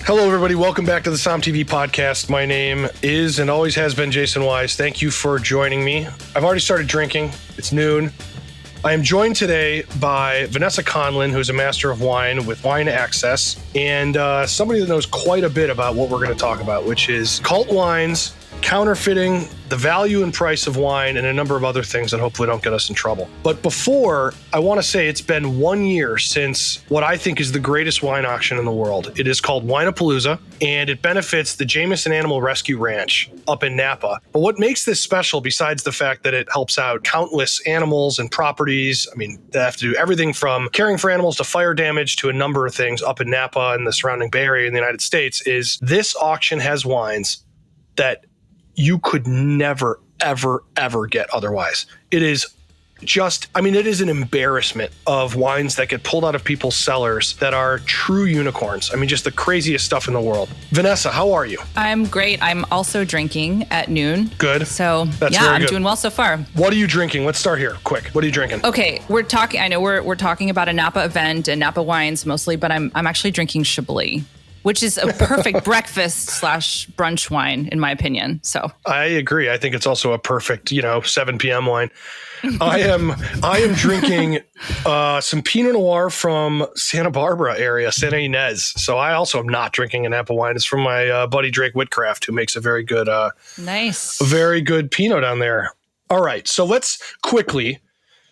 Hello, everybody. Welcome back to the SOM TV podcast. My name is and always has been Jason Wise. Thank you for joining me. I've already started drinking. It's noon. I am joined today by Vanessa Conlin, who's a master of wine with Wine Access, and somebody that knows quite a bit about what we're going to talk about, which is cult wines, counterfeiting, the value and price of wine, and a number of other things that hopefully don't get us in trouble. But before, I want to say it's been 1 year since what I think is the greatest wine auction in the world. It is called WineaPAWlooza, and it benefits the Jameson Animal Rescue Ranch up in Napa. But what makes this special, besides the fact that it helps out countless animals and properties, I mean, they have to do everything from caring for animals to fire damage to a number of things up in Napa and the surrounding Bay Area in the United States, is this auction has wines that you could never, ever, ever get otherwise. It is just, it is an embarrassment of wines that get pulled out of people's cellars that are true unicorns. Just the craziest stuff in the world. Vanessa, how are you? I'm great. I'm also drinking at noon. Good. So That's yeah, very I'm good. doing well so far. What are you drinking? Let's start here, quick. What are you drinking? Okay, we're talking about a Napa event and Napa wines mostly, but I'm actually drinking Chablis, which is a perfect breakfast/brunch wine, in my opinion. So I agree. I think it's also a perfect, 7 p.m. wine. I am drinking some Pinot Noir from Santa Barbara area, Santa Ynez. So I also am not drinking an Napa wine. It's from my buddy Drake Whitcraft, who makes a very good, very good Pinot down there. All right. So let's quickly,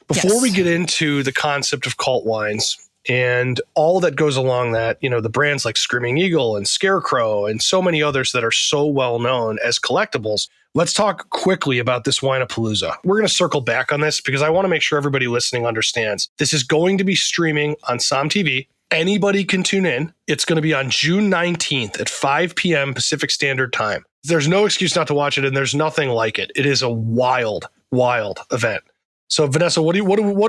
before we get into the concept of cult wines and all that goes along that, the brands like Screaming Eagle and Scarecrow and so many others that are so well known as collectibles, let's talk quickly about this WineaPAWlooza. We're going to circle back on this because I want to make sure everybody listening understands. This is going to be streaming on SOM TV. Anybody can tune in. It's going to be on June 19th at 5 p.m. Pacific Standard Time. There's no excuse not to watch it, and there's nothing like it. It is a wild, wild event. So, Vanessa, what do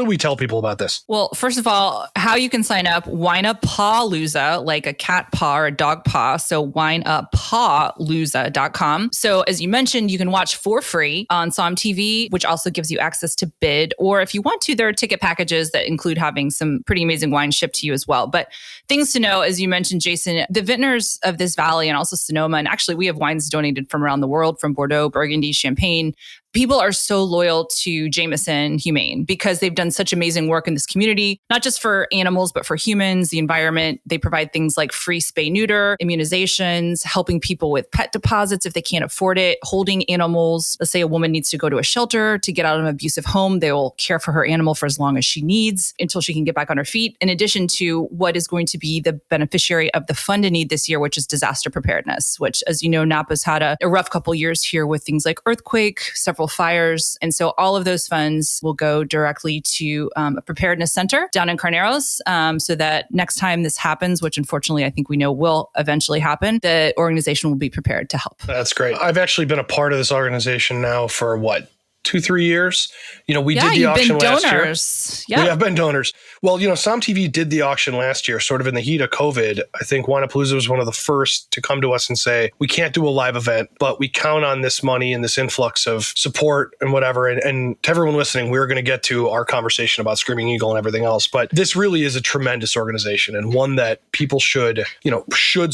we tell people about this? Well, first of all, how you can sign up, WineaPAWlooza, like a cat paw or a dog paw. So WineaPAWlooza.com. So as you mentioned, you can watch for free on SOM TV, which also gives you access to bid. Or if you want to, there are ticket packages that include having some pretty amazing wine shipped to you as well. But things to know, as you mentioned, Jason, the vintners of this valley and also Sonoma, and actually we have wines donated from around the world, from Bordeaux, Burgundy, Champagne. People are so loyal to Jameson Humane because they've done such amazing work in this community, not just for animals, but for humans, the environment. They provide things like free spay-neuter, immunizations, helping people with pet deposits if they can't afford it, holding animals. Let's say a woman needs to go to a shelter to get out of an abusive home. They will care for her animal for as long as she needs until she can get back on her feet. In addition to what is going to be the beneficiary of the fund in need this year, which is disaster preparedness, which, as you know, Napa's had a rough couple years here with things like earthquake, several fires. And so all of those funds will go directly to a preparedness center down in Carneros, so that next time this happens, which unfortunately I think we know will eventually happen, the organization will be prepared to help. That's great. I've actually been a part of this organization now for 2-3 years. We did the auction last year. Yeah, we have been donors. Well, SOM TV did the auction last year, sort of in the heat of COVID. I think WineaPAWlooza was one of the first to come to us and say, we can't do a live event, but we count on this money and this influx of support and whatever. And to everyone listening, we're going to get to our conversation about Screaming Eagle and everything else. But this really is a tremendous organization and one that people should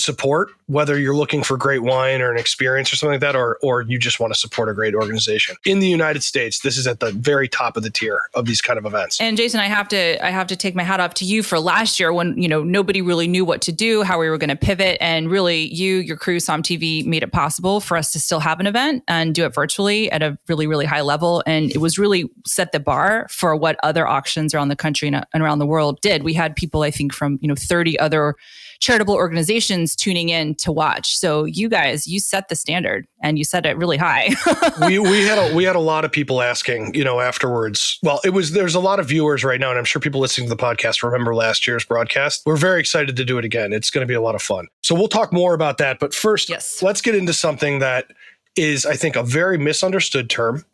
support, whether you're looking for great wine or an experience or something like that, or you just want to support a great organization. In the United States, this is at the very top of the tier of these kind of events. And Jason, I have to take my hat off to you for last year when, nobody really knew what to do, how we were going to pivot. And really your crew, SOM TV, made it possible for us to still have an event and do it virtually at a really, really high level. And it was really set the bar for what other auctions around the country and around the world did. We had people, I think, from, 30 other charitable organizations tuning in to watch. So you guys, you set the standard and you set it really high. we had a lot of people asking, afterwards. Well, there's a lot of viewers right now, and I'm sure people listening to the podcast remember last year's broadcast. We're very excited to do it again. It's going to be a lot of fun. So we'll talk more about that. But first, Let's get into something that is, I think, a very misunderstood term.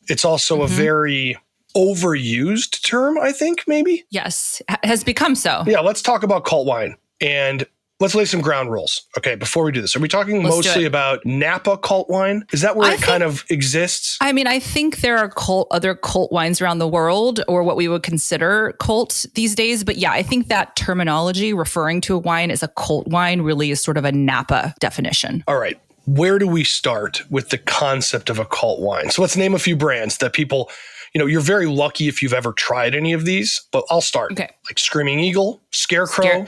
It's also a very overused term, I think, maybe. Yes, has become so. Yeah, let's talk about cult wine. And let's lay some ground rules. Okay, before we do this, are we talking Let's mostly about Napa cult wine? Is that where it kind of exists? I mean, I think there are other cult wines around the world, or what we would consider cult these days. But yeah, I think that terminology referring to a wine as a cult wine really is sort of a Napa definition. All right. Where do we start with the concept of a cult wine? So let's name a few brands that people, you're very lucky if you've ever tried any of these, but I'll start. Okay. Like Screaming Eagle, Scarecrow.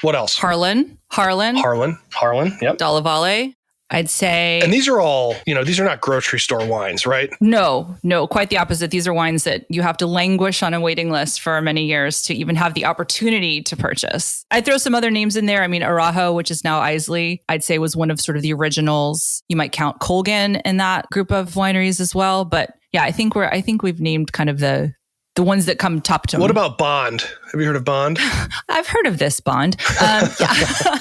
What else? Harlan. Yep. Dalla I'd say. And these are all, these are not grocery store wines, right? No, quite the opposite. These are wines that you have to languish on a waiting list for many years to even have the opportunity to purchase. I'd throw some other names in there. I mean, Arajo, which is now Islay, I'd say was one of sort of the originals. You might count Colgan in that group of wineries as well. But yeah, I think we've named kind of the ones that come top to. What about Bond? Have you heard of Bond? I've heard of this Bond. Yeah.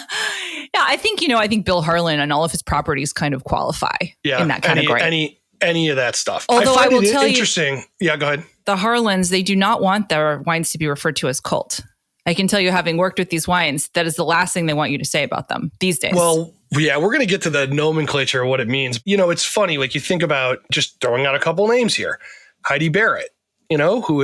Yeah, I think Bill Harlan and all of his properties kind of qualify in that category. Any of that stuff. Although I will tell you, interesting. Yeah, go ahead. The Harlans, they do not want their wines to be referred to as cult. I can tell you, having worked with these wines, that is the last thing they want you to say about them these days. Well, yeah, we're going to get to the nomenclature of what it means. It's funny. Like you think about just throwing out a couple names here. Heidi Barrett. Who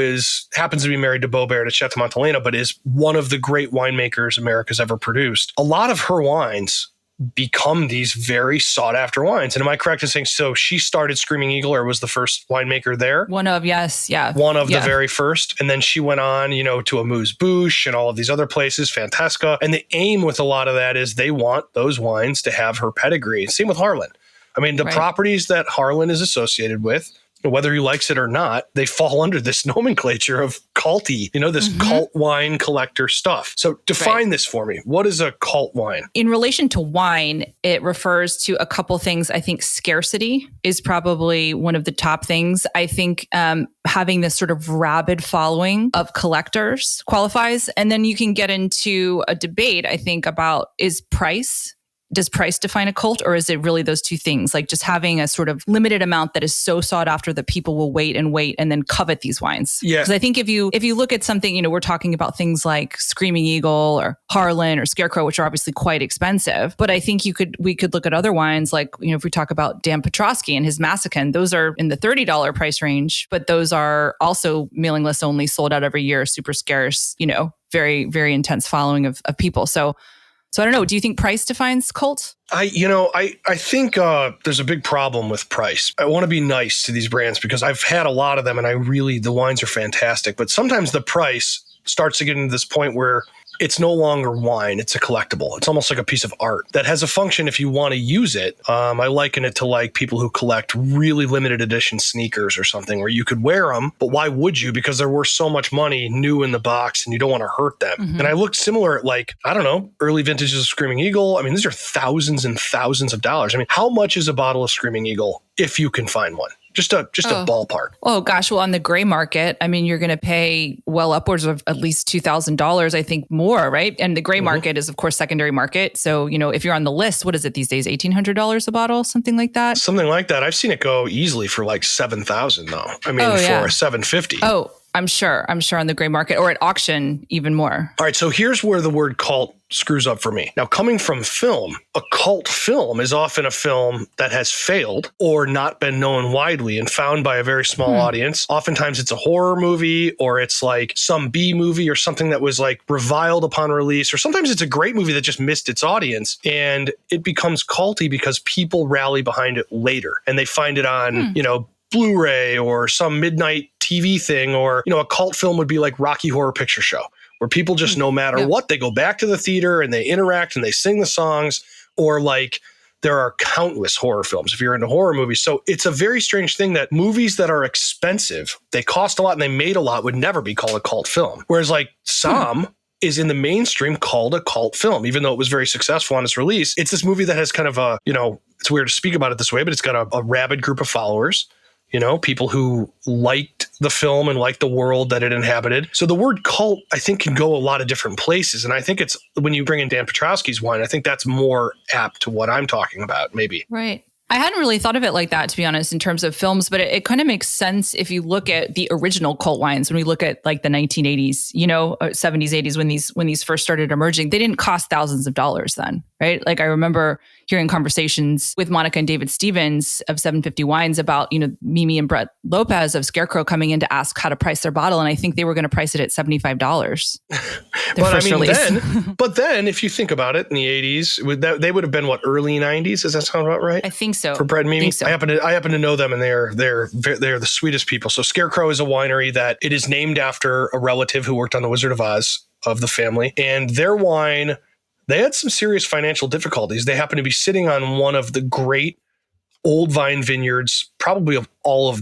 happens to be married to Beau Barrett at Chateau Montelena, but is one of the great winemakers America's ever produced. A lot of her wines become these very sought after wines. And am I correct in saying, so she started Screaming Eagle, or was the first winemaker there? One of the very first. And then she went on, to Amuse Bouche and all of these other places, Fantasca. And the aim with a lot of that is they want those wines to have her pedigree. Same with Harlan. I mean, the properties that Harlan is associated with, whether he likes it or not, they fall under this nomenclature of culty, this cult wine collector stuff. So define this for me. What is a cult wine? In relation to wine, it refers to a couple things. I think scarcity is probably one of the top things. I think having this sort of rabid following of collectors qualifies. And then you can get into a debate, I think, about is price. Does price define a cult, or is it really those two things? Like just having a sort of limited amount that is so sought after that people will wait and then covet these wines. Yeah. Because I think if you look at something, we're talking about things like Screaming Eagle or Harlan or Scarecrow, which are obviously quite expensive. But I think we could look at other wines like, if we talk about Dan Petrosky and his Massican, those are in the $30 price range, but those are also mailing list only, sold out every year, super scarce, very, very intense following of people. So I don't know. Do you think price defines cult? I think there's a big problem with price. I want to be nice to these brands because I've had a lot of them and the wines are fantastic. But sometimes the price starts to get into this point where it's no longer wine. It's a collectible. It's almost like a piece of art that has a function if you want to use it. I liken it to like people who collect really limited edition sneakers or something where you could wear them, but why would you? Because they're worth so much money new in the box and you don't want to hurt them. And I looked similar at like, I don't know, early vintages of Screaming Eagle. I mean, these are thousands and thousands of dollars. I mean, how much is a bottle of Screaming Eagle if you can find one? Just a ballpark. Oh, gosh. Well, on the gray market, I mean, you're going to pay well upwards of at least $2,000, I think more, right? And the gray market is, of course, secondary market. So, if you're on the list, what is it these days? $1,800 a bottle, something like that? Something like that. I've seen it go easily for like $7,000 though. I mean, for $750. Oh, I'm sure on the gray market or at auction even more. All right. So here's where the word cult screws up for me. Now, coming from film, a cult film is often a film that has failed or not been known widely and found by a very small audience. Oftentimes it's a horror movie or it's like some B movie or something that was like reviled upon release, or sometimes it's a great movie that just missed its audience and it becomes culty because people rally behind it later and they find it on, Blu-ray or some midnight TV thing, or, a cult film would be like Rocky Horror Picture Show, where people just no matter what, they go back to the theater and they interact and they sing the songs, or like there are countless horror films if you're into horror movies. So it's a very strange thing that movies that are expensive, they cost a lot and they made a lot, would never be called a cult film. Whereas like Som is in the mainstream called a cult film, even though it was very successful on its release. It's this movie that has kind of a, it's weird to speak about it this way, but it's got a rabid group of followers. People who liked the film and liked the world that it inhabited. So the word cult, I think, can go a lot of different places. And I think it's when you bring in Dan Petrosky's wine, I think that's more apt to what I'm talking about, maybe. Right. I hadn't really thought of it like that, to be honest, in terms of films, but it kind of makes sense if you look at the original cult wines. When we look at like the 1980s, 70s, 80s, when these first started emerging, they didn't cost thousands of dollars then, right? Like I remember hearing conversations with Monica and David Stevens of 750 Wines about, Mimi and Brett Lopez of Scarecrow coming in to ask how to price their bottle. And I think they were going to price it at $75. But then if you think about it, in the 80s, they would have been early 90s? Does that sound about right? I think so. For Brett and Mimi, So. I happen to know them, and they're the sweetest people. So Scarecrow is a winery that it is named after a relative who worked on The Wizard of Oz of the family, and their wine, they had some serious financial difficulties. They happen to be sitting on one of the great old vine vineyards, probably of all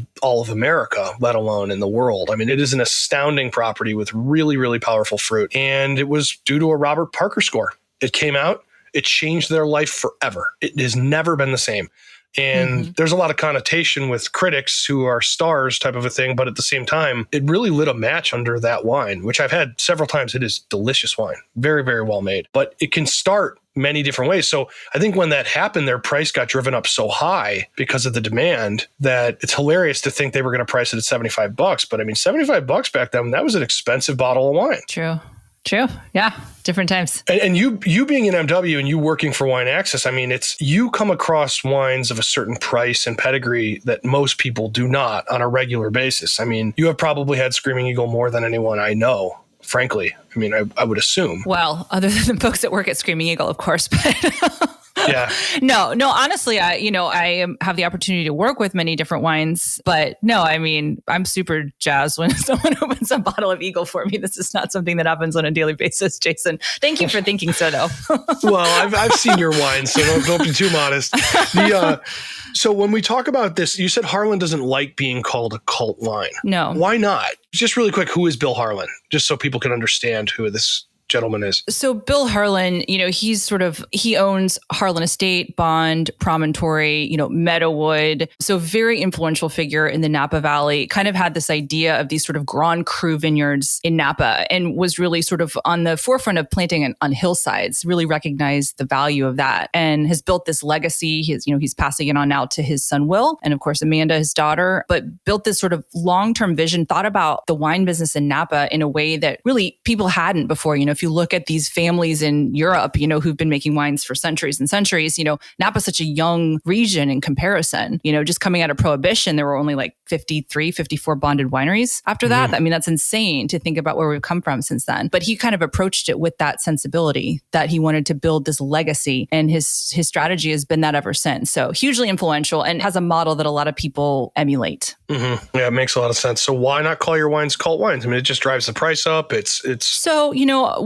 of America, let alone in the world. I mean, it is an astounding property with really, really powerful fruit. And it was due to a Robert Parker score. It came out, it changed their life forever. It has never been the same. And there's a lot of connotation with critics who are stars type of a thing. But at the same time, it really lit a match under that wine, which I've had several times. It is delicious wine. Very, very well made. But it can start many different ways. So I think when that happened, their price got driven up so high because of the demand that it's hilarious to think they were going to price it at $75. But I mean, $75 back then, that was an expensive bottle of wine. True. Yeah. Different times. And you being in MW and you working for Wine Access, I mean, you come across wines of a certain price and pedigree that most people do not on a regular basis. I mean, you have probably had Screaming Eagle more than anyone I know, frankly. I mean, I would assume. Well, other than folks that work at Screaming Eagle, of course, but yeah. No, honestly, I have the opportunity to work with many different wines, but no, I mean, I'm super jazzed when someone opens a bottle of Eagle for me. This is not something that happens on a daily basis, Jason. Thank you for thinking so, though. Well, I've seen your wines, so don't be too modest. So when we talk about this, you said Harlan doesn't like being called a cult wine. No. Why not? Just really quick, who is Bill Harlan? Just so people can understand who this gentleman is. So Bill Harlan, he owns Harlan Estate, Bond, Promontory, Meadowood. So very influential figure in the Napa Valley, kind of had this idea of these sort of Grand Cru vineyards in Napa and was really sort of on the forefront of planting on hillsides, really recognized the value of that and has built this legacy. He's passing it on now to his son, Will, and of course, Amanda, his daughter, but built this sort of long-term vision, thought about the wine business in Napa in a way that really people hadn't before. If you look at these families in Europe, who've been making wines for centuries and centuries, Napa's such a young region in comparison. Just coming out of Prohibition, there were only like 53, 54 bonded wineries after that. I mean, that's insane to think about where we've come from since then. But he kind of approached it with that sensibility that he wanted to build this legacy. And his strategy has been that ever since. So hugely influential and has a model that a lot of people emulate. Mm-hmm. Yeah, it makes a lot of sense. So why not call your wines cult wines? I mean, it just drives the price up. It's So,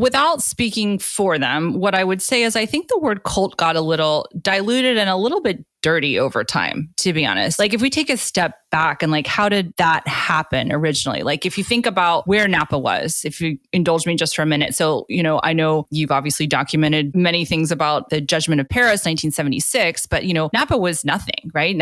without speaking for them, what I would say is I think the word cult got a little diluted and a little bit dirty over time, to be honest. Like if we take a step back and like, how did that happen originally? Like if you think about where Napa was, if you indulge me just for a minute. So, I know you've obviously documented many things about the Judgment of Paris, 1976, but Napa was nothing, right?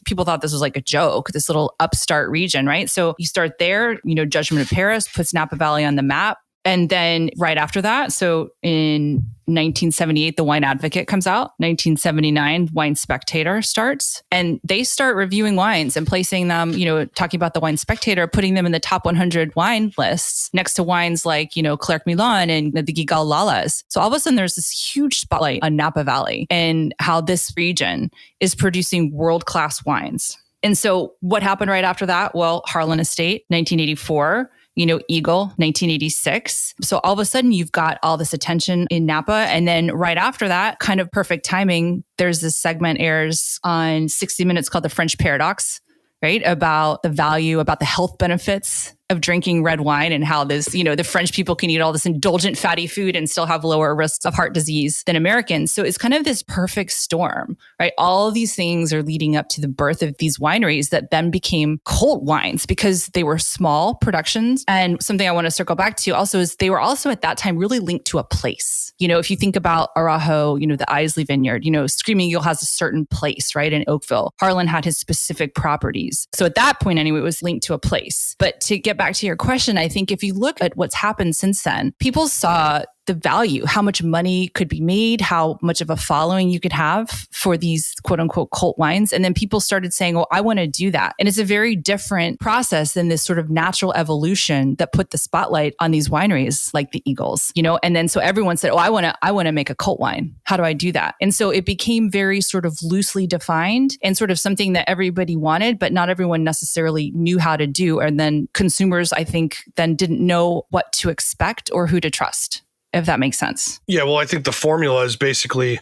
People thought this was like a joke, this little upstart region, right? So you start there, Judgment of Paris puts Napa Valley on the map. And then right after that, so in 1978, the Wine Advocate comes out. 1979, Wine Spectator starts. And they start reviewing wines and placing them, talking about the Wine Spectator, putting them in the top 100 wine lists next to wines like, Clerc Milan and the Gigal Lalas. So all of a sudden, there's this huge spotlight on Napa Valley and how this region is producing world-class wines. And so what happened right after that? Well, Harlan Estate, 1984. Eagle, 1986. So all of a sudden you've got all this attention in Napa. And then right after that, kind of perfect timing, there's this segment airs on 60 Minutes called The French Paradox, right? About the value, about the health benefits of drinking red wine and how this, the French people can eat all this indulgent fatty food and still have lower risks of heart disease than Americans. So it's kind of this perfect storm, right? All of these things are leading up to the birth of these wineries that then became cult wines because they were small productions. And something I want to circle back to also is they were also at that time really linked to a place. If you think about Arajo, the Islay Vineyard, Screaming Eagle has a certain place, right? In Oakville. Harlan had his specific properties. So at that point, anyway, it was linked to a place. But to get back to your question, I think if you look at what's happened since then, people saw the value, how much money could be made, how much of a following you could have for these quote unquote cult wines. And then people started saying, oh, I want to do that. And it's a very different process than this sort of natural evolution that put the spotlight on these wineries like the Eagles, And then so everyone said, oh, I want to make a cult wine. How do I do that? And so it became very sort of loosely defined and sort of something that everybody wanted, but not everyone necessarily knew how to do. And then consumers, I think, then didn't know what to expect or who to trust, if that makes sense. Yeah, well, I think the formula is basically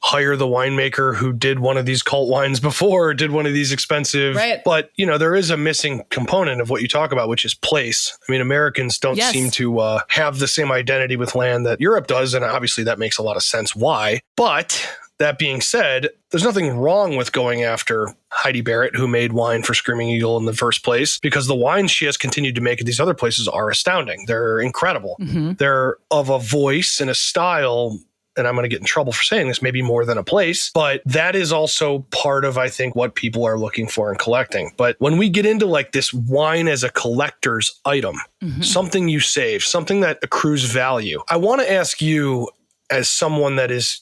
hire the winemaker who did one of these cult wines before, did one of these expensive. Right. But, there is a missing component of what you talk about, which is place. I mean, Americans don't seem to have the same identity with land that Europe does. And obviously that makes a lot of sense why. But that being said, there's nothing wrong with going after Heidi Barrett, who made wine for Screaming Eagle in the first place, because the wines she has continued to make at these other places are astounding. They're incredible. Mm-hmm. They're of a voice and a style, and I'm going to get in trouble for saying this, maybe more than a place, but that is also part of, I think, what people are looking for in collecting. But when we get into like this wine as a collector's item, something you save, something that accrues value, I want to ask you, as someone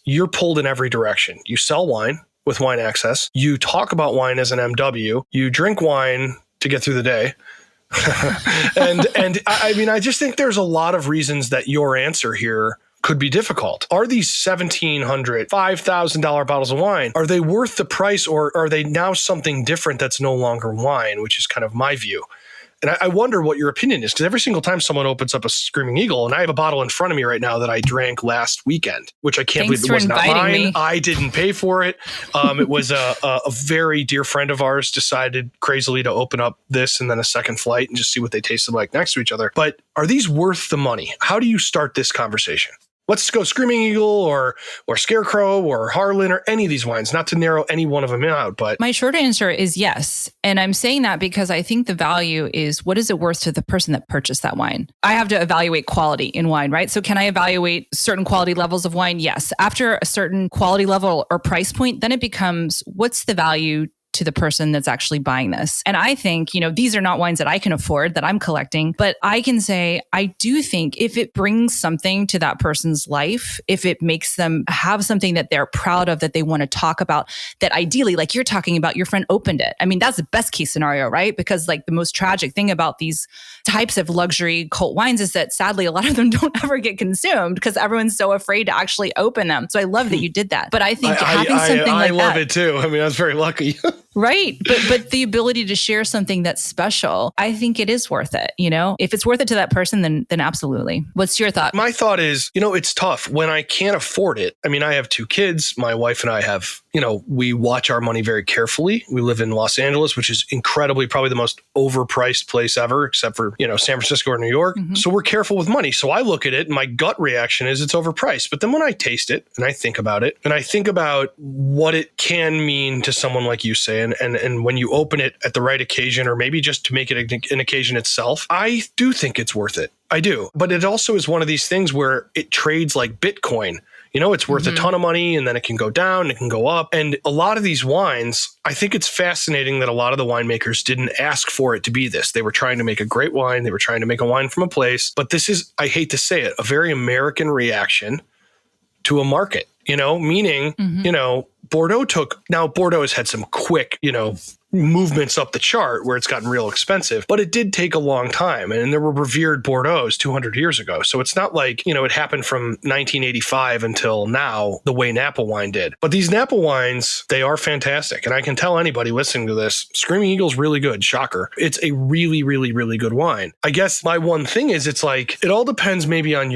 you're pulled in every direction. You sell wine with Wine Access. You talk about wine as an MW. You drink wine to get through the day. and I mean, I just think there's a lot of reasons that your answer here could be difficult. Are these $1,700, $5,000 bottles of wine, are they worth the price, or are they now something different that's no longer wine, which is kind of my view? And I wonder what your opinion is, because every single time someone opens up a Screaming Eagle, and I have a bottle in front of me right now that I drank last weekend, which I can't believe it was not mine. Me. I didn't pay for it. It was a very dear friend of ours decided crazily to open up this and then a second flight and just see what they tasted like next to each other. But are these worth the money? How do you start this conversation? Let's go Screaming Eagle or Scarecrow or Harlan or any of these wines, not to narrow any one of them out. But my short answer is yes. And I'm saying that because I think the value is, what is it worth to the person that purchased that wine? I have to evaluate quality in wine, right? So can I evaluate certain quality levels of wine? Yes. After a certain quality level or price point, then it becomes, what's the value to the person that's actually buying this? And I think, these are not wines that I can afford, that I'm collecting, but I can say, I do think if it brings something to that person's life, if it makes them have something that they're proud of, that they want to talk about, that ideally, like you're talking about, your friend opened it. I mean, that's the best case scenario, right? Because like the most tragic thing about these types of luxury cult wines is that sadly, a lot of them don't ever get consumed because everyone's so afraid to actually open them. So I love that you did that. But I think having something like that. I love it too. I mean, I was very lucky. Right. But the ability to share something that's special, I think it is worth it. If it's worth it to that person, then absolutely. What's your thought? My thought is, it's tough when I can't afford it. I mean, I have 2 kids. My wife and I have, we watch our money very carefully. We live in Los Angeles, which is incredibly probably the most overpriced place ever, except for, San Francisco or New York. Mm-hmm. So we're careful with money. So I look at it and my gut reaction is it's overpriced. But then when I taste it and I think about it and I think about what it can mean to someone like you say, and when you open it at the right occasion, or maybe just to make it an occasion itself, I do think it's worth it. I do. But it also is one of these things where it trades like Bitcoin. It's worth a ton of money, and then it can go down, it can go up. And a lot of these wines, I think it's fascinating that a lot of the winemakers didn't ask for it to be this. They were trying to make a great wine. They were trying to make a wine from a place. But this is, I hate to say it, a very American reaction to a market, meaning, Bordeaux has had some quick, movements up the chart where it's gotten real expensive, but it did take a long time. And there were revered Bordeaux's 200 years ago. So it's not like, it happened from 1985 until now, the way Napa wine did. But these Napa wines, they are fantastic. And I can tell anybody listening to this, Screaming Eagle's really good. Shocker. It's a really, really, really good wine. I guess my one thing is it's like, it all depends maybe on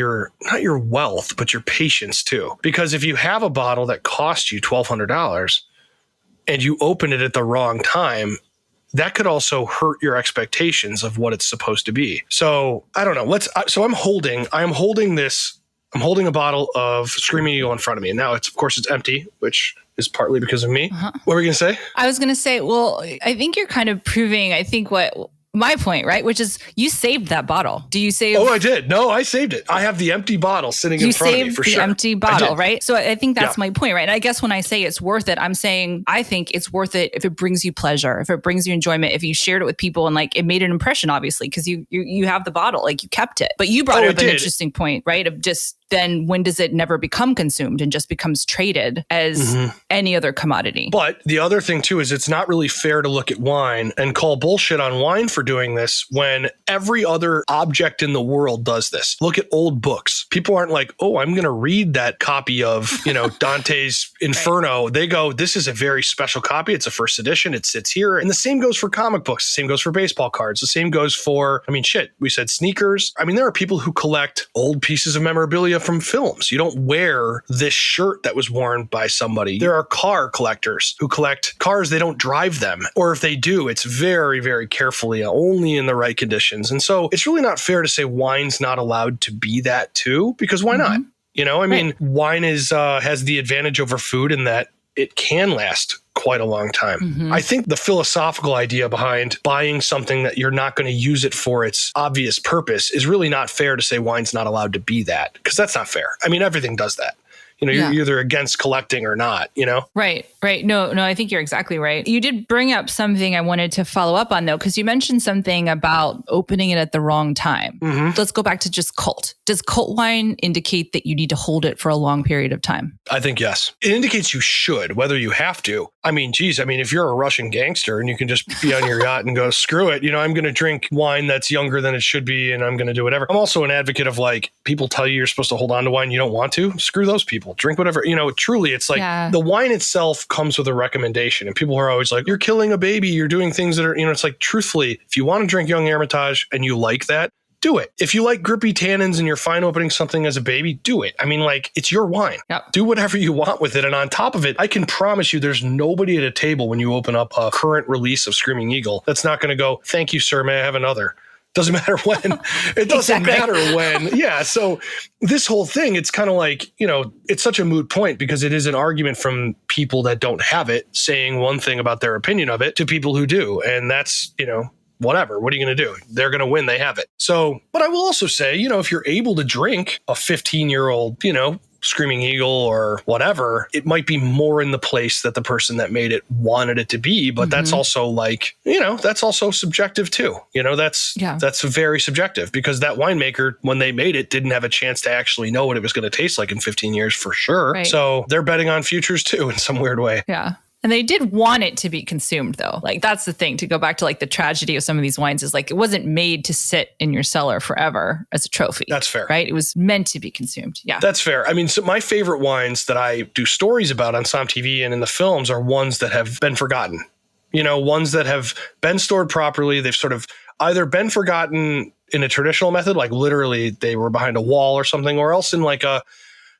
not your wealth, but your patience too. Because if you have a bottle that costs you $1,200, and you open it at the wrong time, that could also hurt your expectations of what it's supposed to be. So I don't know. I'm holding a bottle of Screaming Eagle in front of me. And now it's empty, which is partly because of me. Uh-huh. What were you going to say? I was going to say, well, I think you're kind of proving, what my point, right? Which is you saved that bottle. Do you save? Oh, I did. No, I saved it. I have the empty bottle sitting in front of me for sure. You saved the empty bottle, right? So I think that's my point, right? And I guess when I say it's worth it, I'm saying I think it's worth it if it brings you pleasure, if it brings you enjoyment, if you shared it with people and like it made an impression, obviously, because you have the bottle, like you kept it. But you brought up an interesting point, right? Of just then when does it never become consumed and just becomes traded as any other commodity? But the other thing too is it's not really fair to look at wine and call bullshit on wine for doing this when every other object in the world does this. Look at old books. People aren't like, oh, I'm going to read that copy of, Dante's Inferno. Right. They go, this is a very special copy. It's a first edition. It sits here. And the same goes for comic books. The same goes for baseball cards. The same goes for, we said sneakers. There are people who collect old pieces of memorabilia from films. You don't wear this shirt that was worn by somebody. There are car collectors who collect cars. They don't drive them. Or if they do, it's very, very carefully, only in the right conditions. And so it's really not fair to say wine's not allowed to be that too, because why not? Wine has the advantage over food in that it can last quite a long time. I think the philosophical idea behind buying something that you're not going to use it for its obvious purpose is really not fair to say wine's not allowed to be that, because that's not fair. Everything does that. You're either against collecting or not, Right. No, I think you're exactly right. You did bring up something I wanted to follow up on, though, because you mentioned something about opening it at the wrong time. Let's go back to just cult. Does cult wine indicate that you need to hold it for a long period of time? I think yes. It indicates you should, whether you have to. If you're a Russian gangster and you can just be on your yacht and go, screw it, I'm going to drink wine that's younger than it should be and I'm going to do whatever. I'm also an advocate of people tell you you're supposed to hold on to wine you don't want to. Screw those people. Drink whatever. Truly, it's the wine itself comes with a recommendation. And people are always like, you're killing a baby. You're doing things that are, it's truthfully, if you want to drink young Hermitage and you like that, do it. If you like grippy tannins and you're fine opening something as a baby, do it. It's your wine. Yep. Do whatever you want with it. And on top of it, I can promise you there's nobody at a table when you open up a current release of Screaming Eagle that's not going to go, thank you, sir. May I have another? Doesn't matter when. It doesn't matter when. Yeah. So this whole thing, it's kind of it's such a moot point because it is an argument from people that don't have it saying one thing about their opinion of it to people who do. And that's, whatever. What are you going to do? They're going to win. They have it. So, but I will also say, if you're able to drink a 15-year-old, Screaming Eagle or whatever, it might be more in the place that the person that made it wanted it to be. But that's also that's also subjective too. That's very subjective because that winemaker, when they made it, didn't have a chance to actually know what it was going to taste like in 15 years for sure. Right. So they're betting on futures too in some weird way. Yeah. And they did want it to be consumed, though. That's the thing, to go back to the tragedy of some of these wines is it wasn't made to sit in your cellar forever as a trophy. That's fair. Right? It was meant to be consumed. Yeah. That's fair. So my favorite wines that I do stories about on SOM TV and in the films are ones that have been forgotten. Ones that have been stored properly. They've sort of either been forgotten in a traditional method, like literally they were behind a wall or something, or else in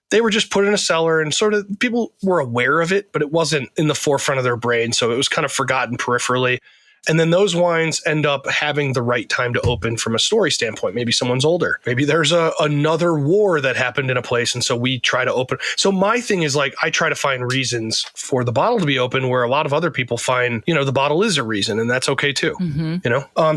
they were just put in a cellar and sort of people were aware of it, but it wasn't in the forefront of their brain. So it was kind of forgotten peripherally. And then those wines end up having the right time to open from a story standpoint. Maybe someone's older. Maybe there's another war that happened in a place. And so we try to open. So my thing is I try to find reasons for the bottle to be open where a lot of other people find, the bottle is a reason and that's okay too.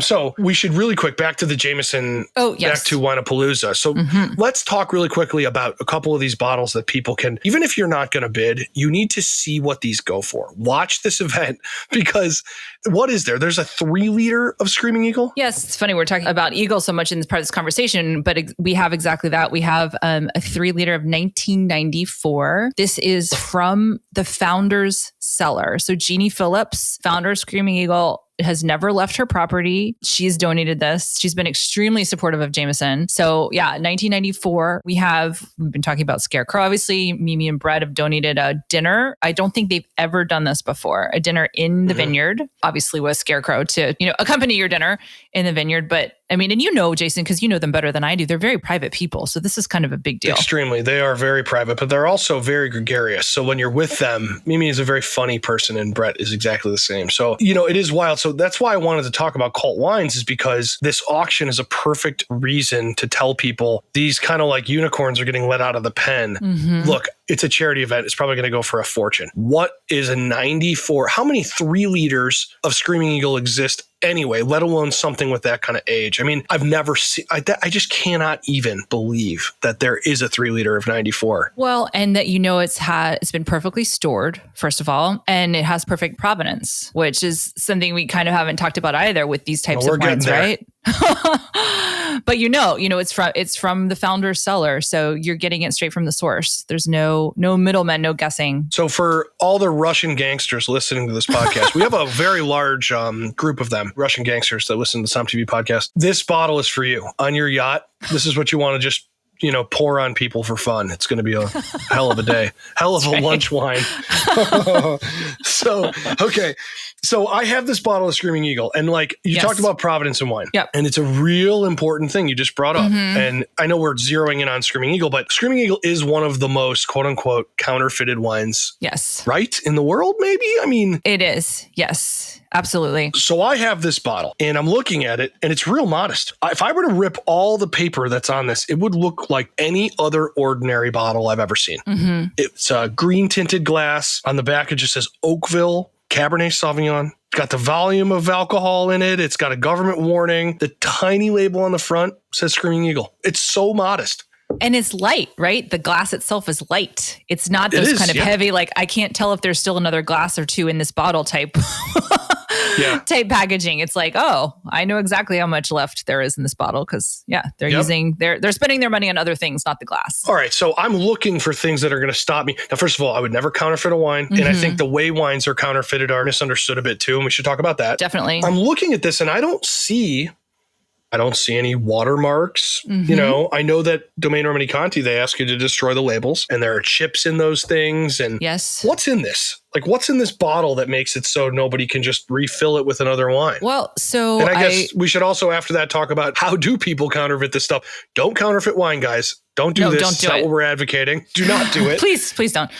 So we should really quick back to the Jameson, back to WineaPAWlooza. So let's talk really quickly about a couple of these bottles that people can, even if you're not going to bid, you need to see what these go for. Watch this event because what is there? There's a 3 liter of Screaming Eagle? Yes, it's funny. We're talking about Eagle so much in this part of this conversation, but we have exactly that. We have a 3 liter of 1994. This is from the founder's cellar. So Jeannie Phillips, founder of Screaming Eagle, has never left her property. She's donated this. She's been extremely supportive of Jameson. So 1994, we've been talking about Scarecrow. Obviously, Mimi and Brett have donated a dinner. I don't think they've ever done this before. A dinner in the vineyard, obviously with Scarecrow to, accompany your dinner in the vineyard. But and Jason, because you know them better than I do, they're very private people. So this is kind of a big deal. Extremely. They are very private, but they're also very gregarious. So when you're with them, Mimi is a very funny person and Brett is exactly the same. So, it is wild. So that's why I wanted to talk about cult wines is because this auction is a perfect reason to tell people these kind of unicorns are getting let out of the pen. Look, it's a charity event. It's probably going to go for a fortune. What is a 94? How many 3 liters of Screaming Eagle exist anyway, let alone something with that kind of age? I've never seen, I just cannot even believe that there is a 3 liter of 94. Well, and that, it's been perfectly stored, first of all, and it has perfect provenance, which is something we kind of haven't talked about either with these types of wines, right? But it's from the founder's cellar, so you're getting it straight from the source. There's no middlemen, no guessing. So for all the Russian gangsters listening to this podcast, we have a very large group of them, Russian gangsters that listen to the Som TV podcast. This bottle is for you on your yacht. This is what you want to just pour on people for fun. It's going to be a hell of a day, hell of a lunch wine. So, okay. So I have this bottle of Screaming Eagle, and you talked about Providence and wine. Yep. And it's a real important thing you just brought up. And I know we're zeroing in on Screaming Eagle, but Screaming Eagle is one of the most quote unquote counterfeited wines. Yes. Right? In the world, maybe? I mean, it is. Yes. Absolutely. So I have this bottle and I'm looking at it and it's real modest. If I were to rip all the paper that's on this, it would look like any other ordinary bottle I've ever seen. It's a green tinted glass. On the back, it just says Oakville Cabernet Sauvignon. It's got the volume of alcohol in it. It's got a government warning. The tiny label on the front says Screaming Eagle. It's so modest. And it's light, right? The glass itself is light. It's not those kind of heavy, I can't tell if there's still another glass or two in this bottle type. Type packaging. It's I know exactly how much left there is in this bottle because they're spending their money on other things, not the glass. All right. So I'm looking for things that are going to stop me. Now, first of all, I would never counterfeit a wine. And I think the way wines are counterfeited are misunderstood a bit too. And we should talk about that. Definitely. I'm looking at this and I don't see any watermarks. I know that Domaine Romani Conti, they ask you to destroy the labels and there are chips in those things. And what's in this? What's in this bottle that makes it so nobody can just refill it with another wine? Well, so and I guess we should also after that talk about how do people counterfeit this stuff? Don't counterfeit wine, guys. Don't do this. It's not what we're advocating. Do not do it. Please don't.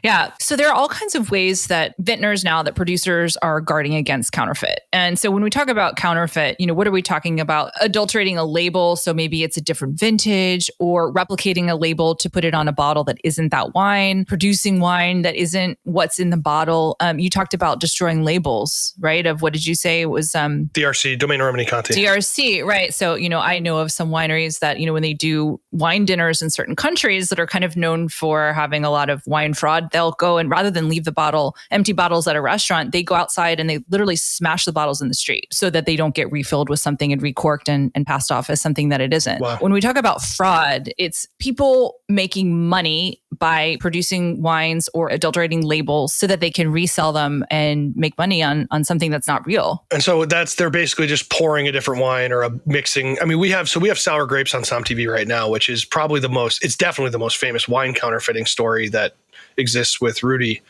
Yeah. So there are all kinds of ways that vintners now, that producers are guarding against counterfeit. And so when we talk about counterfeit, what are we talking about? Adulterating a label. So maybe it's a different vintage, or replicating a label to put it on a bottle that isn't that wine, producing wine that isn't what's in the bottle. You talked about destroying labels, right? Of what did you say? It was DRC, Domaine Romani Conti. DRC, right. So, I know of some wineries that, when they do wine dinners in certain countries that are kind of known for having a lot of wine fraud, they'll go and rather than leave the empty bottles at a restaurant, they go outside and they literally smash the bottles in the street so that they don't get refilled with something and recorked and passed off as something that it isn't. Wow. When we talk about fraud, it's people making money by producing wines or adulterating labels so that they can resell them and make money on something that's not real. And so they're basically just pouring a different wine or a mixing. I mean, we have sour grapes on Som TV right now, which is probably it's definitely the most famous wine counterfeiting story that exists with Rudy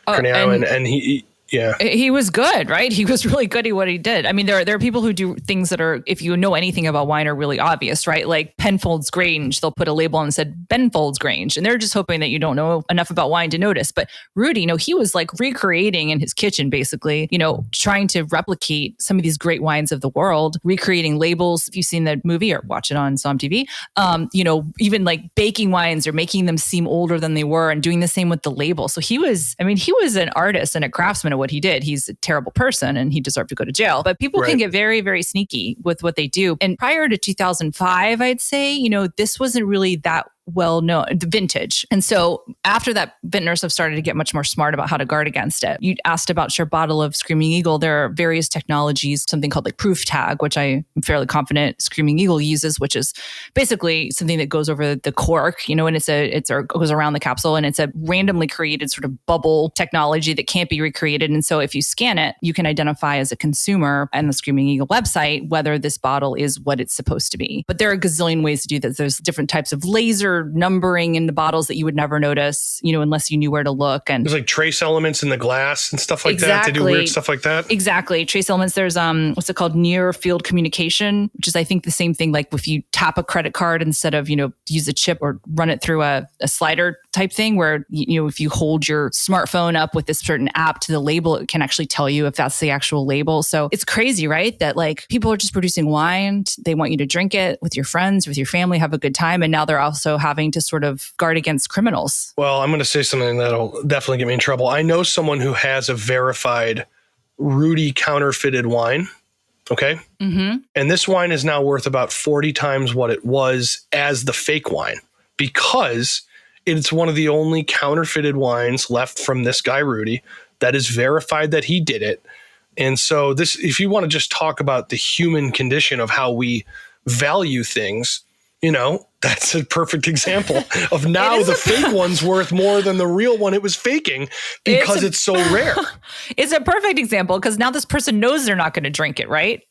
Cornell, and he was good, right? He was really good at what he did. I mean, there are people who do things that are, if you know anything about wine, are really obvious, right? Like Penfolds Grange, they'll put a label and said Penfolds Grange, and they're just hoping that you don't know enough about wine to notice. But Rudy, he was recreating in his kitchen, basically, trying to replicate some of these great wines of the world, recreating labels. If you've seen the movie or watch it on Som TV, even baking wines or making them seem older than they were and doing the same with the label. So he was an artist and a craftsman of what he did. He's a terrible person and he deserved to go to jail. But people can get very, very sneaky with what they do. And prior to 2005, I'd say, this wasn't really that well known, the vintage. And so after that, vintners have started to get much more smart about how to guard against it. You asked about your bottle of Screaming Eagle. There are various technologies, something called proof tag, which I am fairly confident Screaming Eagle uses, which is basically something that goes over the cork, and it goes around the capsule, and it's a randomly created sort of bubble technology that can't be recreated. And so if you scan it, you can identify as a consumer on the Screaming Eagle website whether this bottle is what it's supposed to be. But there are a gazillion ways to do that. There's different types of laser numbering in the bottles that you would never notice, unless you knew where to look. And there's trace elements in the glass and stuff like that. They do weird stuff like that. Exactly. Trace elements. There's what's it called? Near field communication, which is I think the same thing. Like if you tap a credit card instead of, use a chip or run it through a slider type thing where, if you hold your smartphone up with this certain app to the label, it can actually tell you if that's the actual label. So it's crazy, right? That people are just producing wine. They want you to drink it with your friends, with your family, have a good time. And now they're also having to sort of guard against criminals. Well, I'm going to say something that'll definitely get me in trouble. I know someone who has a verified Rudy counterfeited wine. Okay. Mm-hmm. And this wine is now worth about 40 times what it was as the fake wine, because it's one of the only counterfeited wines left from this guy, Rudy, that is verified that he did it. And so this, if you want to just talk about the human condition of how we value things, that's a perfect example of now the fake one's worth more than the real one it was faking because it's so rare. It's a perfect example because now this person knows they're not going to drink it, right?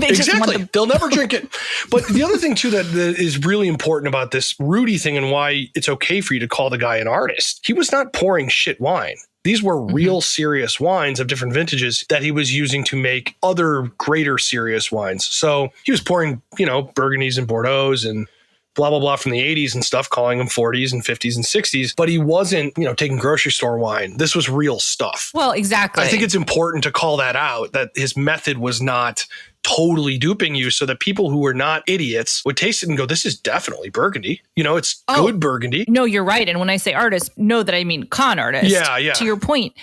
Exactly. They'll never drink it. But the other thing too that is really important about this Rudy thing and why it's okay for you to call the guy an artist, he was not pouring shit wine. These were real serious wines of different vintages that he was using to make other greater serious wines. So he was pouring, Burgundies and Bordeaux's and blah, blah, blah from the 80s and stuff, calling them 40s and 50s and 60s. But he wasn't, taking grocery store wine. This was real stuff. Well, exactly. I think it's important to call that out, that his method was not totally duping you so that people who were not idiots would taste it and go, this is definitely Burgundy. It's good Burgundy. No, you're right. And when I say artist, know that I mean con artist. Yeah. To your point,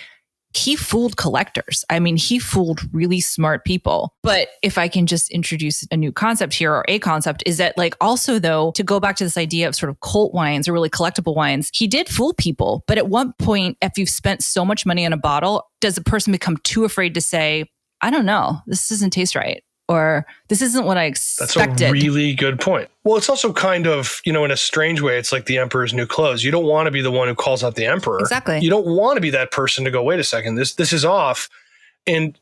he fooled collectors. I mean, he fooled really smart people. But if I can just introduce a new concept here, or a concept, is that also though, to go back to this idea of sort of cult wines or really collectible wines, he did fool people. But at one point, if you've spent so much money on a bottle, does a person become too afraid to say, I don't know, this doesn't taste right? Or this isn't what I expected. That's a really good point. Well, it's also kind of, in a strange way, it's like the emperor's new clothes. You don't want to be the one who calls out the emperor. Exactly. You don't want to be that person to go, wait a second, this is off. And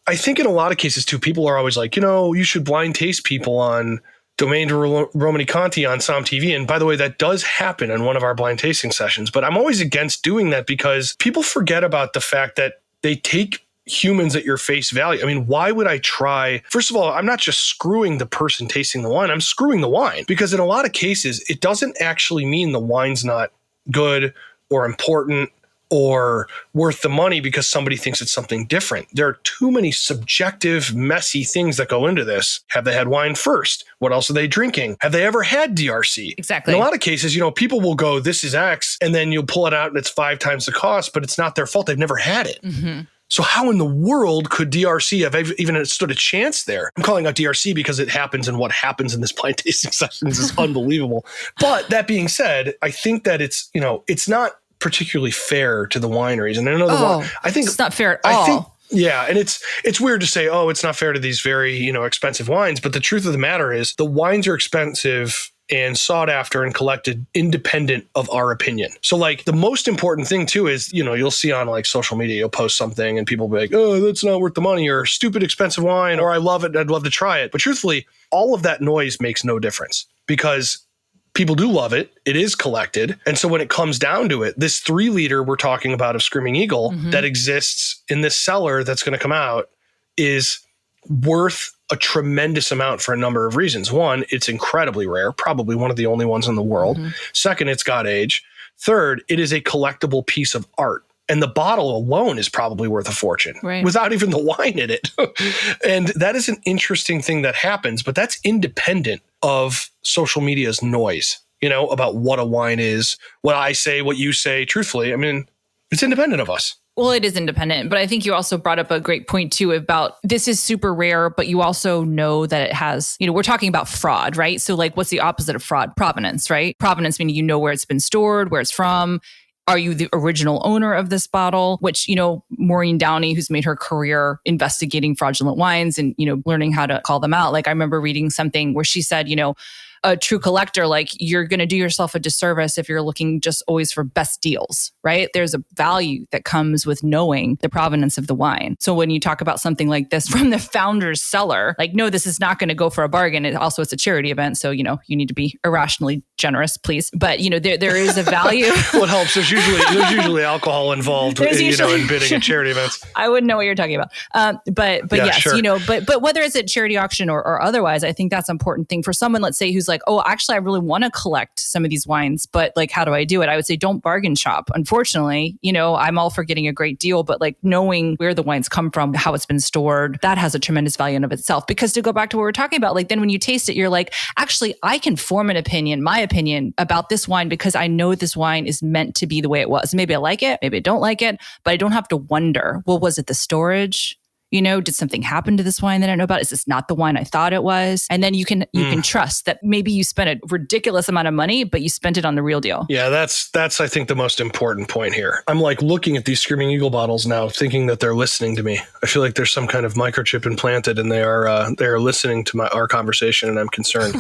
I think in a lot of cases too, people are always like, you should blind taste people on Domaine de Romanée-Conti on Som TV. And by the way, that does happen in one of our blind tasting sessions. But I'm always against doing that because people forget about the fact that they take humans at your face value. I mean, why would I try? First of all, I'm not just screwing the person tasting the wine. I'm screwing the wine because in a lot of cases, it doesn't actually mean the wine's not good or important or worth the money because somebody thinks it's something different. There are too many subjective, messy things that go into this. Have they had wine first? What else are they drinking? Have they ever had DRC? Exactly. In a lot of cases, people will go, this is X, and then you'll pull it out and it's 5 times the cost, but it's not their fault. They've never had it. Mm-hmm. So how in the world could DRC have even stood a chance there? I'm calling out DRC because it happens, and what happens in this blind tasting sessions is unbelievable. But that being said, I think that it's not particularly fair to the wineries. And I know I think it's not fair at all. And it's weird to say, it's not fair to these very, expensive wines. But the truth of the matter is the wines are expensive and sought after and collected independent of our opinion. So the most important thing too is, you'll see on social media, you'll post something and people will be like, oh, that's not worth the money, or stupid expensive wine, or I love it, I'd love to try it. But truthfully, all of that noise makes no difference because people do love it. It is collected. And so when it comes down to it, this 3-liter we're talking about of Screaming Eagle that exists in this cellar that's going to come out is worth a tremendous amount for a number of reasons. One, it's incredibly rare, probably one of the only ones in the world. Second, it's got age. Third, it is a collectible piece of art. And the bottle alone is probably worth a fortune without even the wine in it. And that is an interesting thing that happens, but that's independent of social media's noise, about what a wine is, what I say, what you say. Truthfully, I mean, it's independent of us. Well, it is independent, but I think you also brought up a great point too about this is super rare, but you also know that it has, we're talking about fraud, right? So what's the opposite of fraud? Provenance, right? Provenance meaning where it's been stored, where it's from. Are you the original owner of this bottle? Which, Maureen Downey, who's made her career investigating fraudulent wines and, learning how to call them out. I remember reading something where she said, a true collector, you're going to do yourself a disservice if you're looking just always for best deals, right? There's a value that comes with knowing the provenance of the wine. So when you talk about something like this from the founder's cellar, no, this is not going to go for a bargain. It's a charity event. So, you need to be irrationally generous, please. But, there is a value. Well, it helps. There's usually alcohol involved, in bidding at charity events. I wouldn't know what you're talking about. But yes, sure. But whether it's at charity auction or otherwise, I think that's an important thing for someone, let's say, who's oh, actually, I really want to collect some of these wines, but how do I do it? I would say don't bargain shop. Unfortunately, I'm all for getting a great deal, but knowing where the wines come from, how it's been stored, that has a tremendous value in of itself. Because to go back to what we're talking about, then when you taste it, you're actually, I can form my opinion about this wine because I know this wine is meant to be the way it was. Maybe I like it, maybe I don't like it, but I don't have to wonder, well, was it the storage? Did something happen to this wine that I don't know about? Is this not the wine I thought it was? And then you can trust that maybe you spent a ridiculous amount of money, but you spent it on the real deal. Yeah, that's I think the most important point here. I'm like looking at these Screaming Eagle bottles now, thinking that they're listening to me. I feel like there's some kind of microchip implanted, and they are listening to our conversation, and I'm concerned.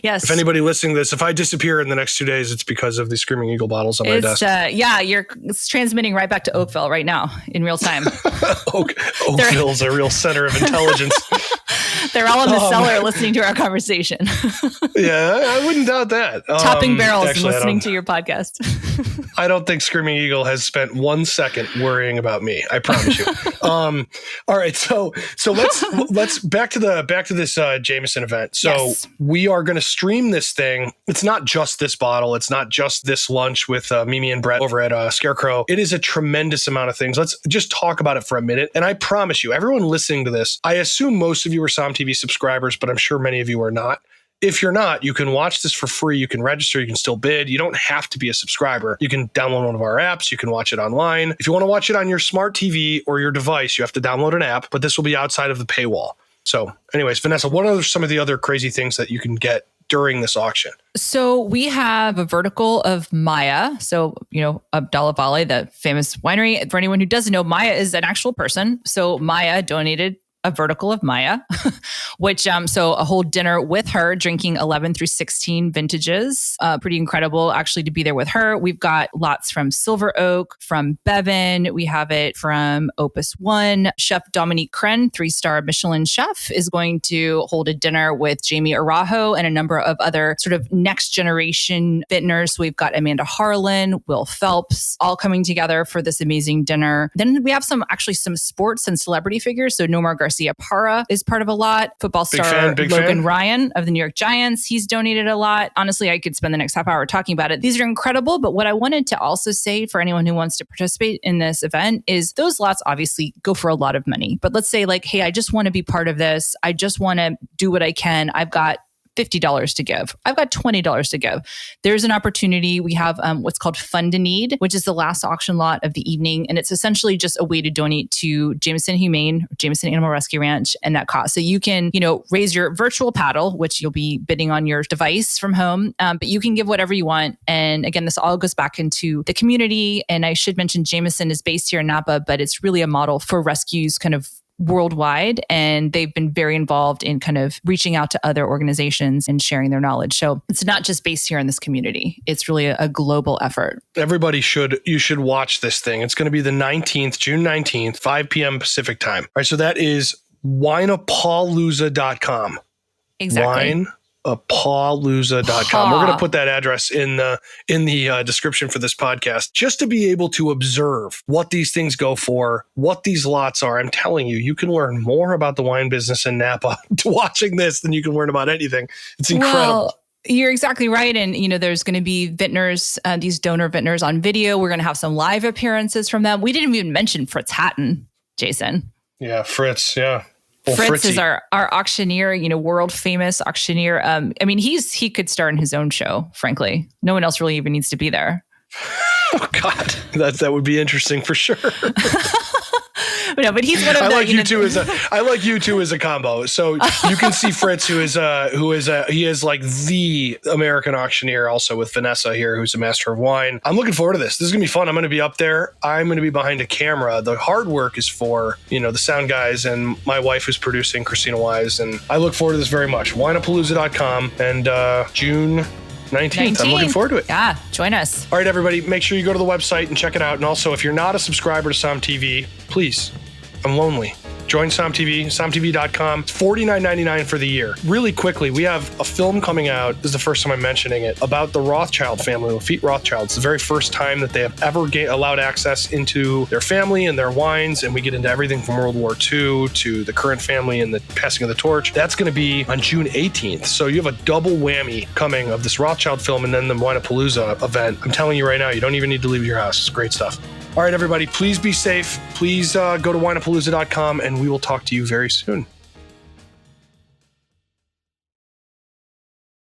Yes. If anybody listening to this, if I disappear in the next 2 days, it's because of the Screaming Eagle bottles on my desk. It's transmitting right back to Oakville right now in real time. Oakville's a real center of intelligence. They're all in the cellar listening to our conversation. Yeah, I wouldn't doubt that. Topping barrels and listening to your podcast. I don't think Screaming Eagle has spent 1 second worrying about me. I promise you. All right, so let's back to this Jameson event. So yes. We are going to stream this thing. It's not just this bottle. It's not just this lunch with Mimi and Brett over at Scarecrow. It is a tremendous amount of things. Let's just talk about it for a minute. And I promise you, everyone listening to this, I assume most of you are SomTV subscribers, but I'm sure many of you are not. If you're not, you can watch this for free. You can register. You can still bid. You don't have to be a subscriber. You can download one of our apps. You can watch it online. If you want to watch it on your smart TV or your device, you have to download an app, but this will be outside of the paywall. So anyways, Vanessa, what are some of the other crazy things that you can get during this auction? So we have a vertical of Maya. So, Abdallah Vale, the famous winery. For anyone who doesn't know, Maya is an actual person. So Maya donated a vertical of Maya, which, so a whole dinner with her, drinking 11 through 16 vintages. Pretty incredible actually to be there with her. We've got lots from Silver Oak, from Bevan. We have it from Opus One. Chef Dominique Crenn, 3-star Michelin chef, is going to hold a dinner with Jamie Araujo and a number of other sort of next generation vintners. So we've got Amanda Harlan, Will Phelps, all coming together for this amazing dinner. Then we have some sports and celebrity figures. So Nomar Garcia Parra is part of a lot. Football star Logan Ryan of the New York Giants, he's donated a lot. Honestly, I could spend the next half hour talking about it. These are incredible. But what I wanted to also say for anyone who wants to participate in this event is those lots obviously go for a lot of money. But let's say hey, I just want to be part of this. I just want to do what I can. I've got $50 to give. I've got $20 to give. There's an opportunity. We have what's called Fund a Need, which is the last auction lot of the evening. And it's essentially just a way to donate to Jameson Humane, Jameson Animal Rescue Ranch, and that cause. So you can, raise your virtual paddle, which you'll be bidding on your device from home, but you can give whatever you want. And again, this all goes back into the community. And I should mention Jameson is based here in Napa, but it's really a model for rescues kind of worldwide. And they've been very involved in kind of reaching out to other organizations and sharing their knowledge. So it's not just based here in this community. It's really a global effort. Everybody should watch this thing. It's going to be the 19th, June 19th, 5 p.m. Pacific time. All right. So that is WineaPAWlooza.com. Exactly. WineaPAWlooza.com. We're going to put that address in the description for this podcast, just to be able to observe what these things go for, what these lots are. I'm telling you, you can learn more about the wine business in Napa watching this than you can learn about anything. It's incredible. Well, you're exactly right. And, there's going to be vintners, these donor vintners on video. We're going to have some live appearances from them. We didn't even mention Fritz Hatton, Jason. Yeah, Fritz. Yeah. Well, Fritz is our auctioneer, world famous auctioneer. He could star in his own show, frankly. No one else really even needs to be there. Oh God, that would be interesting for sure. But he's one of the. I like you two as a combo. So you can see Fritz, he is like the American auctioneer, also with Vanessa here, who's a master of wine. I'm looking forward to this. This is gonna be fun. I'm gonna be up there. I'm gonna be behind a camera. The hard work is for the sound guys and my wife, who's producing, Christina Wise, and I look forward to this very much. WineaPAWlooza.com and June 19th. I'm looking forward to it. Yeah, join us. All right, everybody, make sure you go to the website and check it out. And also, if you're not a subscriber to SomTV, please, I'm lonely. Join SomTV, SomTV.com. It's $49.99 for the year. Really quickly, we have a film coming out. This is the first time I'm mentioning it, about the Rothschild family, Lafitte Rothschild. It's the very first time that they have ever allowed access into their family and their wines. And we get into everything from World War II to the current family and the passing of the torch. That's going to be on June 18th. So you have a double whammy coming of this Rothschild film and then the WineaPAWlooza event. I'm telling you right now, you don't even need to leave your house. It's great stuff. All right, everybody, please be safe. Please go to WineaPAWlooza.com and we will talk to you very soon.